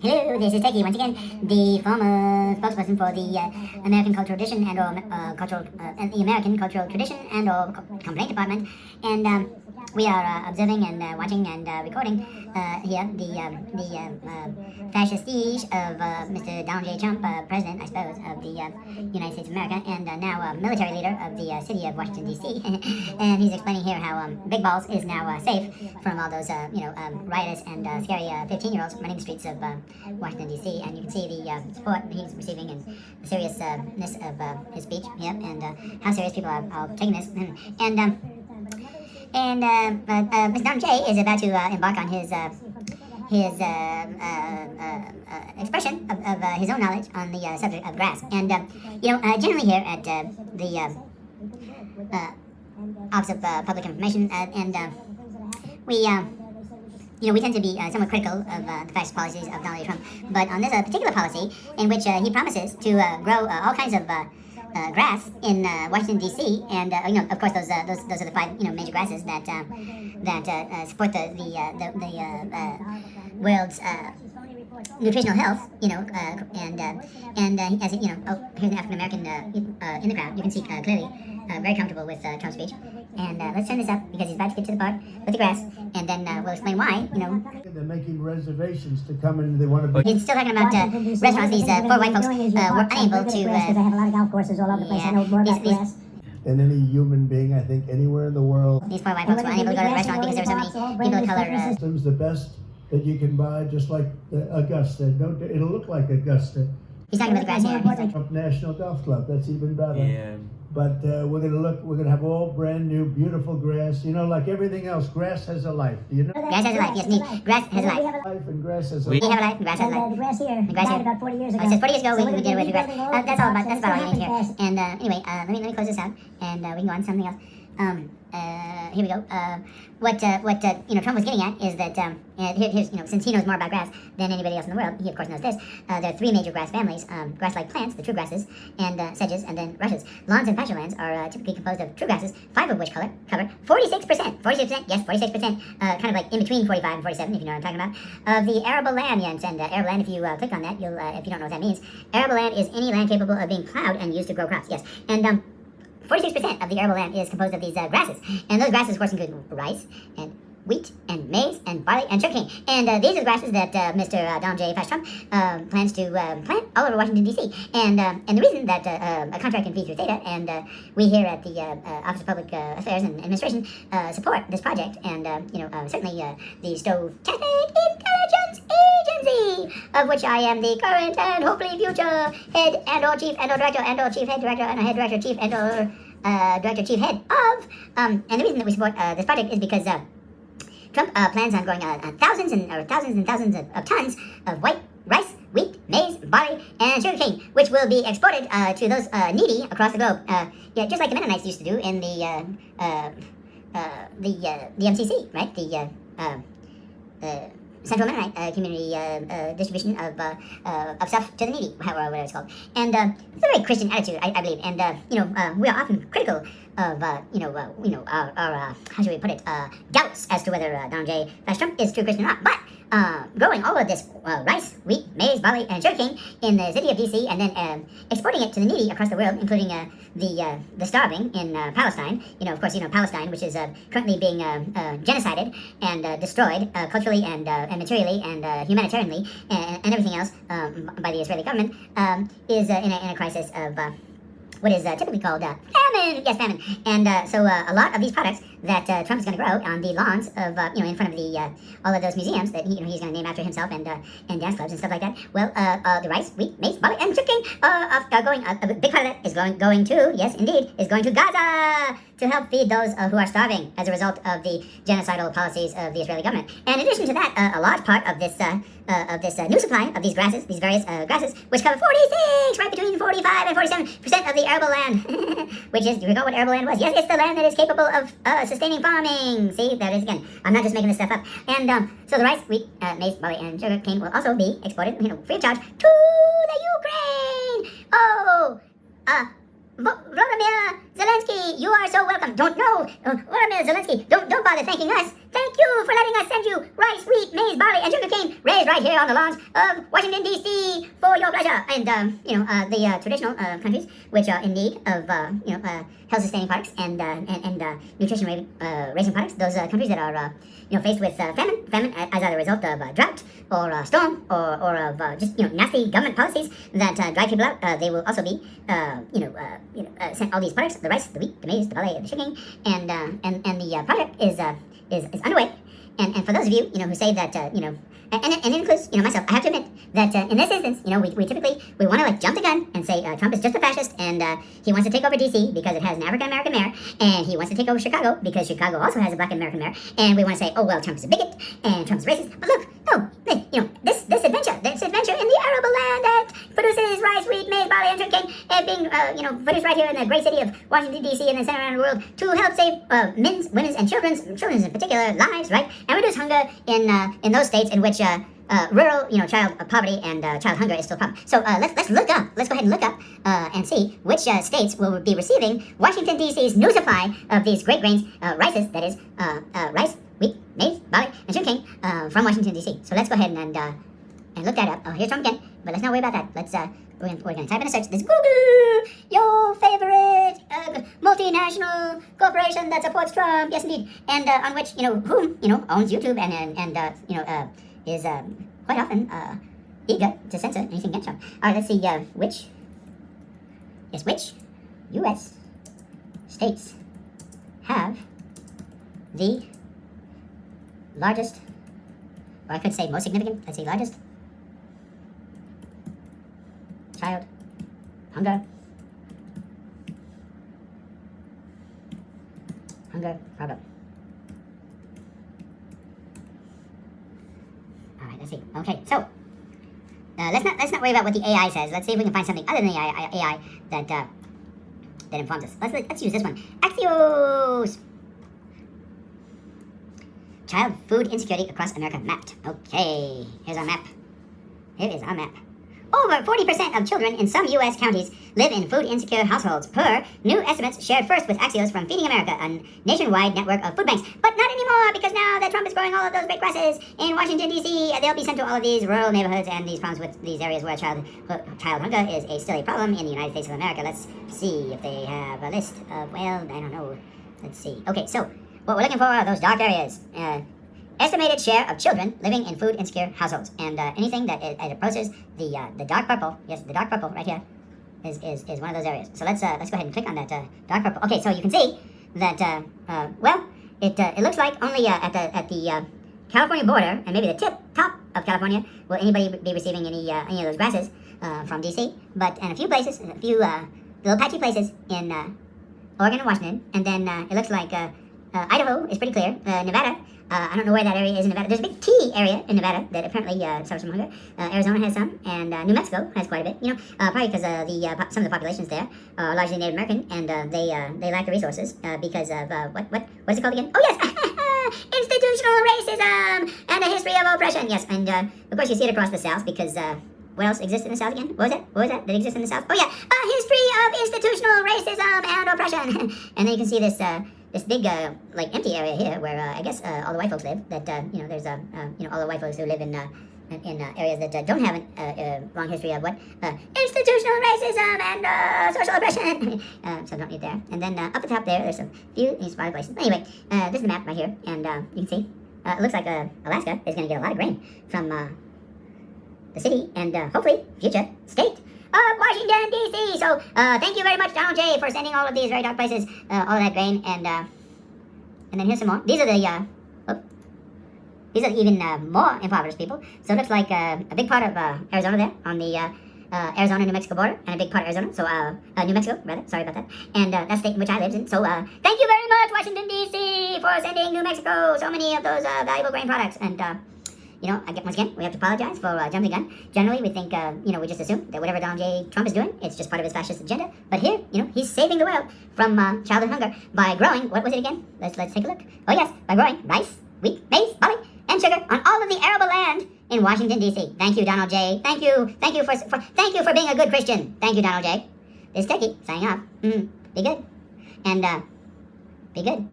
Hello, this is Techie once again, the former spokesperson for the American Cultural Tradition and the American Cultural Tradition and Complaint Department, and we are observing and watching and recording here the fascistige of Mr. Donald J. Trump, President, I suppose, of the United States of America, and now military leader of the city of Washington, D.C. And he's explaining here how Big Balls is now safe from all those, riotous and scary 15-year-olds running the streets of Washington, D.C. And you can see the support he's receiving and the seriousness of his speech here, and how serious people are taking this. Mr. Donald J. is about to embark on his expression of his own knowledge on the subject of grass. And, generally here at the Office of Public Information, we tend to be somewhat critical of the fascist policies of Donald J. Trump. But on this particular policy, in which he promises to grow all kinds of grass in Washington, D.C., and of course those are the five major grasses that support the world's nutritional health, and as here's an African American in the crowd. You can see clearly, very comfortable with Trump's speech. And let's turn this up because he's about to get to the part with the grass, and then we'll explain why. They're making reservations to come in. They want to. He's still talking about restaurants. These poor white folks were unable to. They have a lot of golf courses all over the place. I know more about grass than any human being, I think, anywhere in the world. These poor white folks were unable to go to the restaurant because there were so many people of color. System's the best that you can buy, just like Augusta. It'll look like Augusta. He's talking about the grass here. He's like, National Golf Club. That's even better. Yeah. But we're gonna have all brand new, beautiful grass. Like everything else, grass has a life. Do you know? Grass has a life. Yes, me. Grass has a life. Life and grass has a We life. have a life and grass has a life. The grass here. The grass died here. about 40 years ago. It says 40 years ago we did away with the grass. That's all all you need here. And anyway, let me close this out, and we can go on to something else. Here we go. What Trump was getting at is that here's since he knows more about grass than anybody else in the world, he of course knows this. There are three major grass families: grass-like plants, the true grasses, and sedges, and then rushes. Lawns and pasture lands are typically composed of true grasses, 5 of which cover 46%. 46%, yes, 46%. Kind of like in between 45 and 47, if you know what I'm talking about. Of the arable land, yes, and arable land. If you click on that, you'll if you don't know what that means, arable land is any land capable of being plowed and used to grow crops. Yes, and 46% of the arable land is composed of these grasses, and those grasses, of course, include rice and wheat and maize and barley and sugarcane. And these are the grasses that Mr. Donald J. Trump plans to plant all over Washington, D.C. And the reason that a contract can be through Theta, and we here at the Office of Public Affairs and Administration support this project, and certainly the Stochastic Intelligence Agency, of which I am the current and hopefully future head and/or chief and/or director and/or chief head director and head director chief and/or director chief head of. And the reason that we support this project is because Trump plans on growing thousands and thousands of tons of white rice, wheat, maize, barley, and sugarcane, which will be exported to those needy across the globe. Just like the Mennonites used to do in the MCC, right? The Central Mennonite Community distribution of stuff to the needy, whatever it's called. And it's a very Christian attitude, I believe. And we are often critical of our how should we put it, doubts as to whether Donald J. Trump is true Christian or not. But growing all of this rice, wheat, maize, barley, and sugarcane in the city of D.C. and then exporting it to the needy across the world, including the starving in Palestine. Of course, Palestine, which is currently being genocided and destroyed culturally and materially and humanitarianly and everything else by the Israeli government, is in a crisis of what is typically called famine. Yes, famine. And so a lot of these products that Trump is going to grow on the lawns of, in front of the all of those museums that he's going to name after himself and dance clubs and stuff like that. Well, the rice, wheat, maize, barley, and sugarcane are going. A big part of that is going to, yes, indeed, is going to Gaza to help feed those who are starving as a result of the genocidal policies of the Israeli government. And in addition to that, a large part of this new supply of these grasses, these various grasses, which cover 46, right between 45 and 47% of the arable land, which is, do you recall what arable land was? Yes, it's the land that is capable of sustaining farming. See, that is, again, I'm not just making this stuff up. And so the rice, wheat, maize, barley, and sugarcane will also be exported, free of charge to the Ukraine. Oh, Volodymyr Zelensky, you are so welcome. Volodymyr Zelensky, don't bother thanking us. Thank you for letting us send you rice, wheat, maize, barley, and sugarcane raised right here on the lawns of Washington, D.C. for your pleasure. And, the traditional countries which are in need of, health-sustaining products and nutrition-raising products, those countries that are, faced with famine as a result of drought or storm or of just, nasty government policies that drive people out, they will also be, sent all these products, the rice, the wheat, the maize, the barley, the sugarcane, and the project is underway. And for those of you, who say that, and it includes, myself, I have to admit that in this instance, we typically, we want to jump the gun and say Trump is just a fascist and he wants to take over D.C. because it has an African-American mayor, and he wants to take over Chicago because Chicago also has a black American mayor, and we want to say, oh, well, Trump is a bigot and Trump's racist. But look, no, this adventure in the Arable land that produces rice, wheat, maize, barley, and sugarcane, being, produced right here in the great city of Washington, D.C. and the center around the world to help save men's, women's, and children's in particular lives, right? And reduce hunger in those states in which rural, child poverty and child hunger is still a problem. So let's look up. Let's go ahead and look up and see which states will be receiving Washington, D.C.'s new supply of these great grains, rices, that is, rice, wheat, maize, barley, and sugarcane from Washington, D.C. So let's go ahead and look that up. Oh, here's Trump again, but let's not worry about that. Let's we're gonna type in a search. This Google, your favorite multinational corporation that supports Trump. Yes, indeed, and on which whom owns YouTube and is quite often eager to censor anything against Trump. All right, let's see which U.S. states have the largest, or I could say most significant, let's say largest child hunger problem. All right, let's see. Okay, so let's not worry about what the AI says. Let's see if we can find something other than the AI that informs us. Let's use this one. Axios. Child food insecurity across America mapped. Okay, here's our map. Here is our map. Over 40% of children in some U.S. counties live in food insecure households, per new estimates shared first with Axios from Feeding America, a nationwide network of food banks. But not anymore, because now that Trump is growing all of those great grasses in Washington, D.C., they'll be sent to all of these rural neighborhoods and these problems with these areas where child hunger is still a problem in the United States of America. Let's see if they have a list of, well, I don't know. Let's see. Okay, so what we're looking for are those dark areas. Estimated share of children living in food insecure households, and anything that approaches the dark purple, yes, the dark purple right here, is one of those areas. So let's go ahead and click on that dark purple. Okay, so you can see that it looks like only at the California border and maybe the top of California will anybody be receiving any of those grasses from DC, but in a few places, a few little patchy places in Oregon and Washington, and then it looks like Idaho is pretty clear. Nevada. I don't know where that area is in Nevada. There's a big tea area in Nevada that apparently suffers from hunger. Arizona has some, and New Mexico has quite a bit. Probably because some of the populations there are largely Native American, and they lack the resources because of what's it called again? Oh yes, institutional racism and a history of oppression. Yes, and of course you see it across the South because what else exists in the South again? What was that exists in the South? Oh yeah, a history of institutional racism and oppression. And then you can see this big empty area here where I guess all the white folks live. That there's all the white folks who live in areas that don't have a long history of institutional racism and social oppression. So don't need there. And then up the top there's a few spotted places. Anyway, this is the map right here, and you can see it looks like Alaska is going to get a lot of grain from the city and hopefully future state of Washington, D.C. So thank you very much, Donald J., for sending all of these very dark places, all of that grain, and then here's some more. These are the even more impoverished people. So it looks like a big part of Arizona there on the Arizona-New Mexico border, and a big part of Arizona, so New Mexico, rather, sorry about that, and that's the state in which I live in. So thank you very much, Washington, D.C., for sending New Mexico so many of those valuable grain products, and once again, we have to apologize for jumping the gun. Generally, we think, we just assume that whatever Donald J. Trump is doing, it's just part of his fascist agenda. But here, he's saving the world from childhood hunger by growing, what was it again? Let's take a look. Oh yes, by growing rice, wheat, maize, barley, and sugar on all of the arable land in Washington, D.C. Thank you, Donald J. Thank you for being a good Christian. Thank you, Donald J. This is Turkey, signing off. Be good. And, be good.